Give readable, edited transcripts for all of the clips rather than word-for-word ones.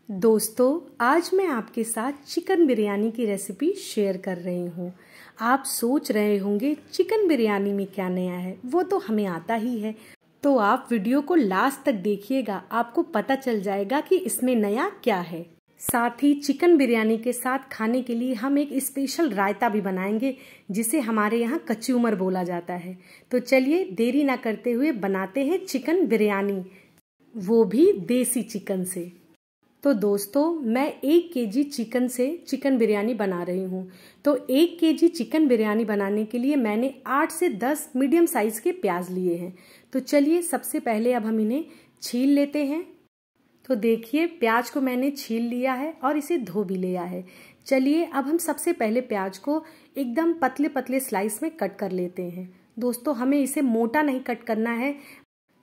दोस्तों, आज मैं आपके साथ चिकन बिरयानी की रेसिपी शेयर कर रही हूँ। आप सोच रहे होंगे चिकन बिरयानी में क्या नया है, वो तो हमें आता ही है। तो आप वीडियो को लास्ट तक देखिएगा, आपको पता चल जाएगा कि इसमें नया क्या है। साथ ही चिकन बिरयानी के साथ खाने के लिए हम एक स्पेशल रायता भी बनाएंगे, जिसे हमारे यहाँ कचूमर बोला जाता है। तो चलिए देरी ना करते हुए बनाते हैं चिकन बिरयानी, वो भी देसी चिकन से। तो दोस्तों, मैं 1 केजी चिकन से चिकन बिरयानी बना रही हूँ। तो 1 केजी चिकन बिरयानी बनाने के लिए मैंने 8 से 10 मीडियम साइज के प्याज लिए हैं। तो चलिए सबसे पहले अब हम इन्हें छील लेते हैं। तो देखिए, प्याज को मैंने छील लिया है और इसे धो भी लिया है। चलिए अब हम सबसे पहले प्याज को एकदम पतले पतले स्लाइस में कट कर लेते हैं। दोस्तों, हमें इसे मोटा नहीं कट करना है,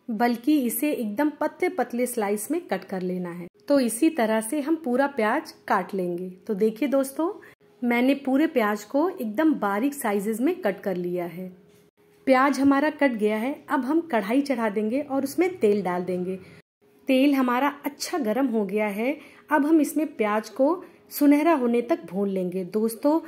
बल्कि इसे एकदम पतले पतले स्लाइस में कट कर लेना है। तो इसी तरह से हम पूरा प्याज काट लेंगे। तो देखिए दोस्तों, मैंने पूरे प्याज को एकदम बारीक साइजेस में कट कर लिया है। प्याज हमारा कट गया है। अब हम कढ़ाई चढ़ा देंगे और उसमें तेल डाल देंगे। तेल हमारा अच्छा गर्म हो गया है। अब हम इसमें प्याज को सुनहरा होने तक भून लेंगे। दोस्तों,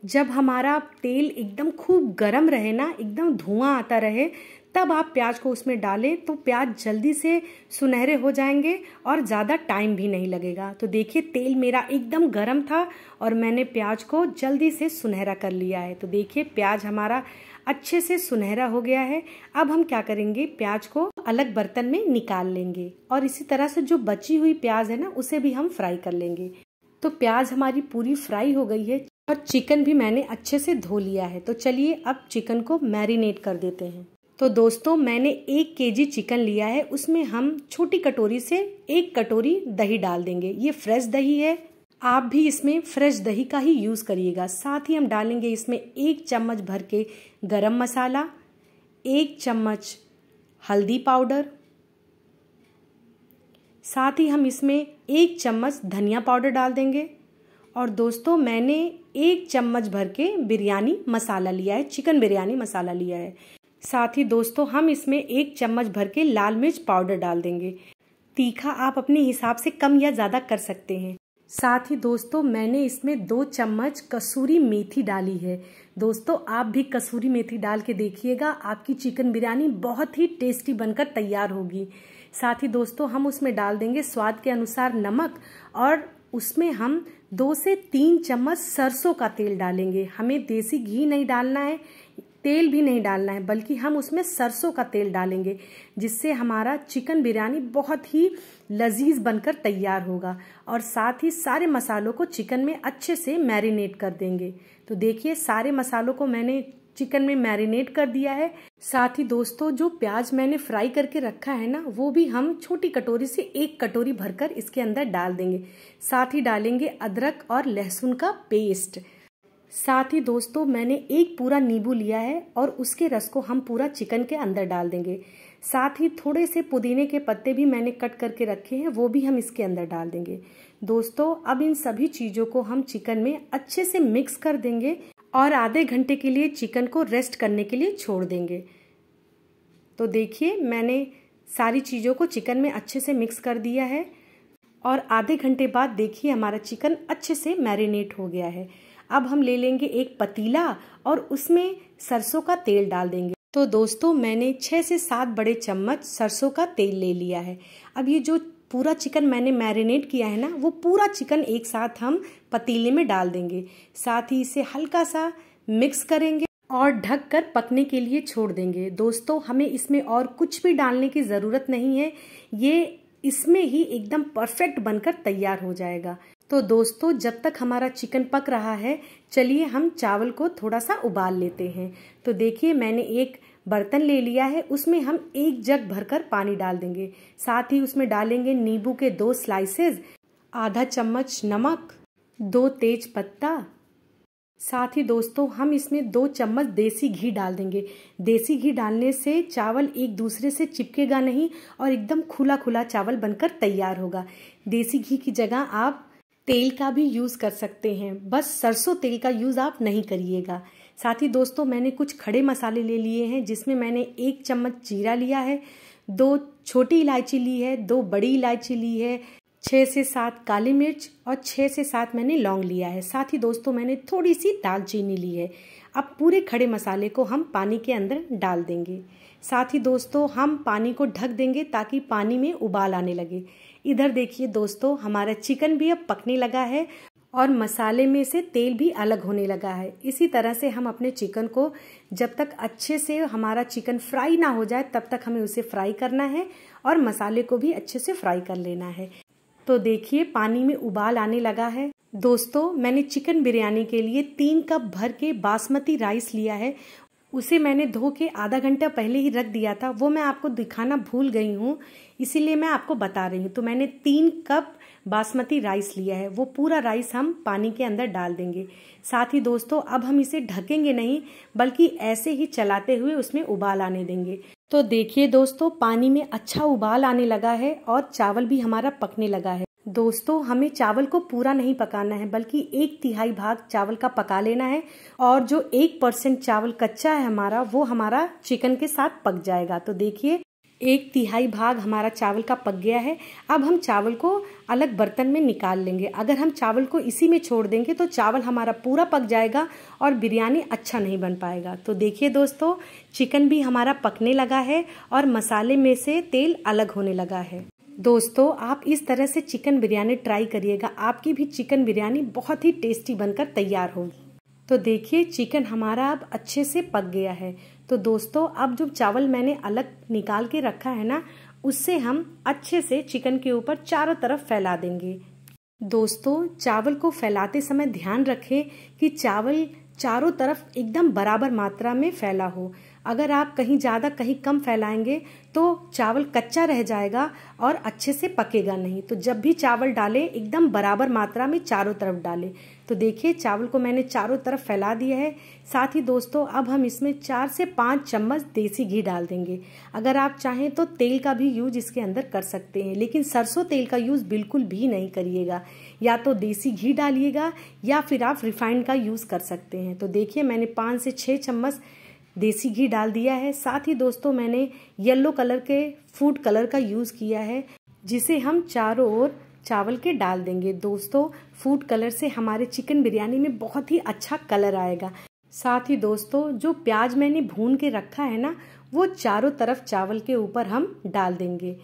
जब हमारा तेल एकदम खूब गर्म रहे ना, एकदम धुआं आता रहे, तब आप प्याज को उसमें डालें तो प्याज जल्दी से सुनहरे हो जाएंगे और ज़्यादा टाइम भी नहीं लगेगा। तो देखिए, तेल मेरा एकदम गर्म था और मैंने प्याज को जल्दी से सुनहरा कर लिया है। तो देखिए, प्याज हमारा अच्छे से सुनहरा हो गया है। अब हम क्या करेंगे, प्याज को अलग बर्तन में निकाल लेंगे और इसी तरह से जो बची हुई प्याज है ना, उसे भी हम फ्राई कर लेंगे। तो प्याज हमारी पूरी फ्राई हो गई है और चिकन भी मैंने अच्छे से धो लिया है। तो चलिए अब चिकन को मैरिनेट कर देते हैं। तो दोस्तों, मैंने 1 केजी चिकन लिया है। उसमें हम छोटी कटोरी से 1 कटोरी दही डाल देंगे। ये फ्रेश दही है, आप भी इसमें फ्रेश दही का ही यूज़ करिएगा। साथ ही हम डालेंगे इसमें 1 चम्मच भर के गरम मसाला, 1 चम्मच हल्दी पाउडर, साथ ही हम इसमें 1 चम्मच धनिया पाउडर डाल देंगे। और दोस्तों, मैंने 1 चम्मच भर के बिरयानी मसाला लिया है, चिकन बिरयानी मसाला लिया है। साथ ही दोस्तों, हम इसमें 1 चम्मच भर के लाल मिर्च पाउडर डाल देंगे। तीखा आप अपने हिसाब से कम या ज़्यादा कर सकते हैं। साथ ही दोस्तों, मैंने इसमें 2 चम्मच कसूरी मेथी डाली है। दोस्तों, आप भी कसूरी मेथी डाल के देखिएगा, आपकी चिकन बिरयानी बहुत ही टेस्टी बनकर तैयार होगी। साथ ही दोस्तों, हम उसमें डाल देंगे स्वाद के अनुसार नमक और उसमें हम 2 से 3 चम्मच सरसों का तेल डालेंगे। हमें देसी घी नहीं डालना है, तेल भी नहीं डालना है, बल्कि हम उसमें सरसों का तेल डालेंगे, जिससे हमारा चिकन बिरयानी बहुत ही लजीज बनकर तैयार होगा। और साथ ही सारे मसालों को चिकन में अच्छे से मैरिनेट कर देंगे। तो देखिए, सारे मसालों को मैंने चिकन में मैरिनेट कर दिया है। साथ ही दोस्तों, जो प्याज मैंने फ्राई करके रखा है ना, वो भी हम छोटी कटोरी से 1 कटोरी भरकर इसके अंदर डाल देंगे। साथ ही डालेंगे अदरक और लहसुन का पेस्ट। साथ ही दोस्तों, मैंने 1 पूरा नींबू लिया है और उसके रस को हम पूरा चिकन के अंदर डाल देंगे। साथ ही थोड़े से पुदीने के पत्ते भी मैंने कट करके रखे हैं, वो भी हम इसके अंदर डाल देंगे। दोस्तों, अब इन सभी चीज़ों को हम चिकन में अच्छे से मिक्स कर देंगे और आधे घंटे के लिए चिकन को रेस्ट करने के लिए छोड़ देंगे। तो देखिए, मैंने सारी चीज़ों को चिकन में अच्छे से मिक्स कर दिया है और आधे घंटे बाद देखिए हमारा चिकन अच्छे से मैरिनेट हो गया है। अब हम ले लेंगे एक पतीला और उसमें सरसों का तेल डाल देंगे। तो दोस्तों, मैंने 6 से 7 बड़े चम्मच सरसों का तेल ले लिया है। अब ये जो पूरा चिकन मैंने मैरिनेट किया है ना, वो पूरा चिकन एक साथ हम पतीले में डाल देंगे। साथ ही इसे हल्का सा मिक्स करेंगे और ढक कर पकने के लिए छोड़ देंगे। दोस्तों, हमें इसमें और कुछ भी डालने की ज़रूरत नहीं है, ये इसमें ही एकदम परफेक्ट बनकर तैयार हो जाएगा। तो दोस्तों, जब तक हमारा चिकन पक रहा है, चलिए हम चावल को थोड़ा सा उबाल लेते हैं। तो देखिए, मैंने एक बर्तन ले लिया है, उसमें हम 1 जग भरकर पानी डाल देंगे। साथ ही उसमें डालेंगे नींबू के 2 स्लाइसेस, आधा चम्मच नमक, 2 तेज पत्ता। साथ ही दोस्तों, हम इसमें 2 चम्मच देसी घी डाल देंगे। देसी घी डालने से चावल एक दूसरे से चिपकेगा नहीं और एकदम खुला खुला चावल बनकर तैयार होगा। देसी घी की जगह आप तेल का भी यूज़ कर सकते हैं, बस सरसों तेल का यूज़ आप नहीं करिएगा। साथ ही दोस्तों, मैंने कुछ खड़े मसाले ले लिए हैं, जिसमें मैंने 1 चम्मच जीरा लिया है, 2 छोटी इलायची ली है, 2 बड़ी इलायची ली है, 6 से 7 काली मिर्च और 6 से 7 मैंने लौंग लिया है। साथ ही दोस्तों मैंने थोड़ी सी दालचीनी ली है। अब पूरे खड़े मसाले को हम पानी के अंदर डाल देंगे। साथ ही दोस्तों हम पानी को ढक देंगे ताकि पानी में उबाल आने लगे। इधर देखिए दोस्तों, हमारा चिकन भी अब पकने लगा है और मसाले में से तेल भी अलग होने लगा है। इसी तरह से हम अपने चिकन को जब तक अच्छे से हमारा चिकन फ्राई ना हो जाए तब तक हमें उसे फ्राई करना है और मसाले को भी अच्छे से फ्राई कर लेना है। तो देखिए पानी में उबाल आने लगा है। दोस्तों मैंने चिकन बिरयानी के लिए 3 कप भर के बासमती राइस लिया है। उसे मैंने धो के आधा घंटा पहले ही रख दिया था, वो मैं आपको दिखाना भूल गई हूँ, इसीलिए मैं आपको बता रही हूँ। तो मैंने 3 कप बासमती राइस लिया है, वो पूरा राइस हम पानी के अंदर डाल देंगे। साथ ही दोस्तों अब हम इसे ढकेंगे नहीं बल्कि ऐसे ही चलाते हुए उसमें उबाल आने देंगे। तो देखिए दोस्तों पानी में अच्छा उबाल आने लगा है और चावल भी हमारा पकने लगा है। दोस्तों हमें चावल को पूरा नहीं पकाना है बल्कि 1/3 भाग चावल का पका लेना है और जो 1% चावल कच्चा है हमारा वो हमारा चिकन के साथ पक जाएगा। तो देखिए 1/3 भाग हमारा चावल का पक गया है। अब हम चावल को अलग बर्तन में निकाल लेंगे। अगर हम चावल को इसी में छोड़ देंगे तो चावल हमारा पूरा पक जाएगा और बिरयानी अच्छा नहीं बन पाएगा। तो देखिए दोस्तों चिकन भी हमारा पकने लगा है और मसाले में से तेल अलग होने लगा है। दोस्तों आप इस तरह से चिकन बिरयानी ट्राई करिएगा, आपकी भी चिकन बिरयानी बहुत ही टेस्टी बनकर तैयार होगी। तो देखिए चिकन हमारा अब अच्छे से पक गया है। तो दोस्तों अब जो चावल मैंने अलग निकाल के रखा है ना, उससे हम अच्छे से चिकन के ऊपर चारों तरफ फैला देंगे। दोस्तों चावल को फैलाते समय ध्यान रखें कि चावल चारों तरफ एकदम बराबर मात्रा में फैला हो। अगर आप कहीं ज़्यादा कहीं कम फैलाएंगे तो चावल कच्चा रह जाएगा और अच्छे से पकेगा नहीं। तो जब भी चावल डालें एकदम बराबर मात्रा में चारों तरफ डालें। तो देखिए चावल को मैंने चारों तरफ फैला दिया है। साथ ही दोस्तों अब हम इसमें 4 से 5 चम्मच देसी घी डाल देंगे। अगर आप चाहें तो तेल का भी यूज इसके अंदर कर सकते हैं, लेकिन सरसों तेल का यूज बिल्कुल भी नहीं करिएगा। या तो देसी घी डालिएगा या फिर आप रिफाइंड का यूज कर सकते हैं। तो देखिए मैंने 5 से 6 चम्मच देसी घी डाल दिया है। साथ ही दोस्तों मैंने येलो कलर के फूड कलर का यूज किया है, जिसे हम चारों ओर चावल के डाल देंगे। दोस्तों फूड कलर से हमारे चिकन बिरयानी में बहुत ही अच्छा कलर आएगा। साथ ही दोस्तों जो प्याज मैंने भून के रखा है ना, वो चारों तरफ चावल के ऊपर हम डाल देंगे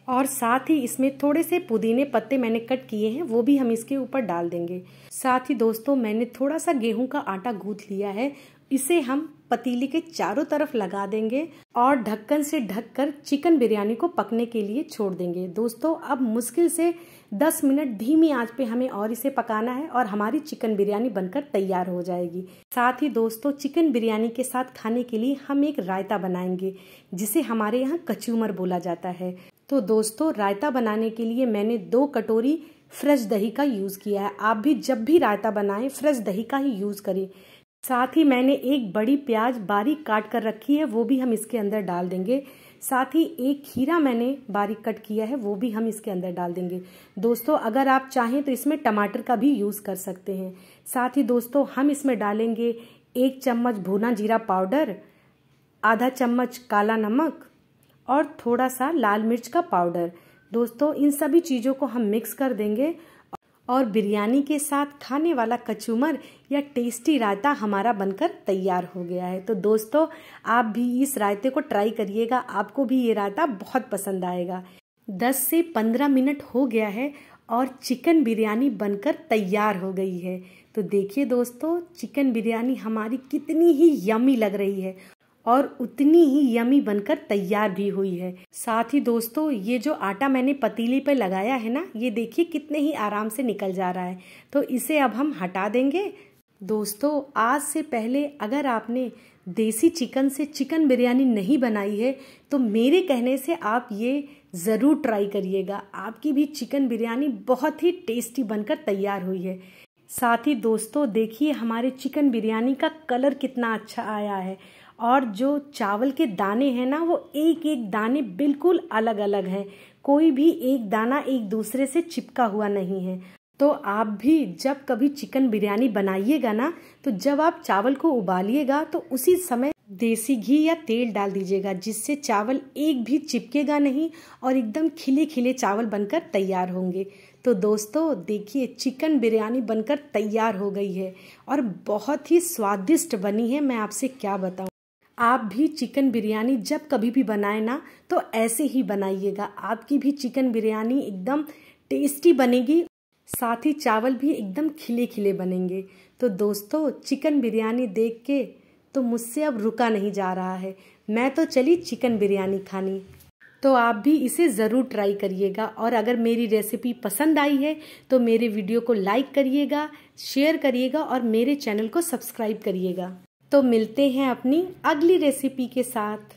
और साथ ही इसमें थोड़े से पुदीने पत्ते मैंने कट किए हैं, वो भी हम इसके ऊपर डाल देंगे। साथ ही दोस्तों मैंने थोड़ा सा गेहूं का आटा गूंथ लिया है, इसे हम पतीले के चारों तरफ लगा देंगे और ढक्कन से ढककर चिकन बिरयानी को पकने के लिए छोड़ देंगे। दोस्तों अब मुश्किल से 10 मिनट धीमी आंच पे हमें और इसे पकाना है और हमारी चिकन बिरयानी बनकर तैयार हो जाएगी। साथ ही दोस्तों चिकन बिरयानी के साथ खाने के लिए हम एक रायता बनाएंगे, जिसे हमारे यहाँ कचूमर बोला जाता है। तो दोस्तों रायता बनाने के लिए मैंने 2 कटोरी फ्रेश दही का यूज किया है। आप भी जब भी रायता बनाएं फ्रेश दही का ही यूज करें। साथ ही मैंने एक बड़ी प्याज बारीक काट कर रखी है, वो भी हम इसके अंदर डाल देंगे। साथ ही एक खीरा मैंने बारीक कट किया है, वो भी हम इसके अंदर डाल देंगे। दोस्तों अगर आप चाहें तो इसमें टमाटर का भी यूज कर सकते हैं। साथ ही दोस्तों हम इसमें डालेंगे 1 चम्मच भुना जीरा पाउडर, आधा चम्मच काला नमक और थोड़ा सा लाल मिर्च का पाउडर। दोस्तों इन सभी चीज़ों को हम मिक्स कर देंगे और बिरयानी के साथ खाने वाला कचूमर या टेस्टी रायता हमारा बनकर तैयार हो गया है। तो दोस्तों आप भी इस रायते को ट्राई करिएगा, आपको भी ये रायता बहुत पसंद आएगा। 10 से 15 मिनट हो गया है और चिकन बिरयानी बनकर तैयार हो गई है। तो देखिए दोस्तों चिकन बिरयानी हमारी कितनी ही यमी लग रही है और उतनी ही यमी बनकर तैयार भी हुई है। साथ ही दोस्तों ये जो आटा मैंने पतीले पे लगाया है ना, ये देखिए कितने ही आराम से निकल जा रहा है। तो इसे अब हम हटा देंगे। दोस्तों आज से पहले अगर आपने देसी चिकन से चिकन बिरयानी नहीं बनाई है तो मेरे कहने से आप ये ज़रूर ट्राई करिएगा, आपकी भी चिकन बिरयानी बहुत ही टेस्टी बनकर तैयार हुई है। साथ ही दोस्तों देखिए हमारे चिकन बिरयानी का कलर कितना अच्छा आया है और जो चावल के दाने हैं ना, वो एक एक दाने बिल्कुल अलग अलग हैं, कोई भी एक दाना एक दूसरे से चिपका हुआ नहीं है। तो आप भी जब कभी चिकन बिरयानी बनाइएगा ना, तो जब आप चावल को उबालिएगा तो उसी समय देसी घी या तेल डाल दीजिएगा, जिससे चावल एक भी चिपकेगा नहीं और एकदम खिले खिले चावल बनकर तैयार होंगे। तो दोस्तों देखिए, चिकन बिरयानी बनकर तैयार हो गई है और बहुत ही स्वादिष्ट बनी है। मैं आपसे क्या बताऊं। आप भी चिकन बिरयानी जब कभी भी बनाए ना, तो ऐसे ही बनाइएगा। आपकी भी चिकन बिरयानी एकदम टेस्टी बनेगी, साथ ही चावल भी एकदम खिले खिले बनेंगे। तो दोस्तों चिकन बिरयानी देख के तो मुझसे अब रुका नहीं जा रहा है। मैं तो चली चिकन बिरयानी खानी। तो आप भी इसे ज़रूर ट्राई करिएगा, और अगर मेरी रेसिपी पसंद आई है तो मेरे वीडियो को लाइक करिएगा, शेयर करिएगा और मेरे चैनल को सब्सक्राइब करिएगा। तो मिलते हैं अपनी अगली रेसिपी के साथ।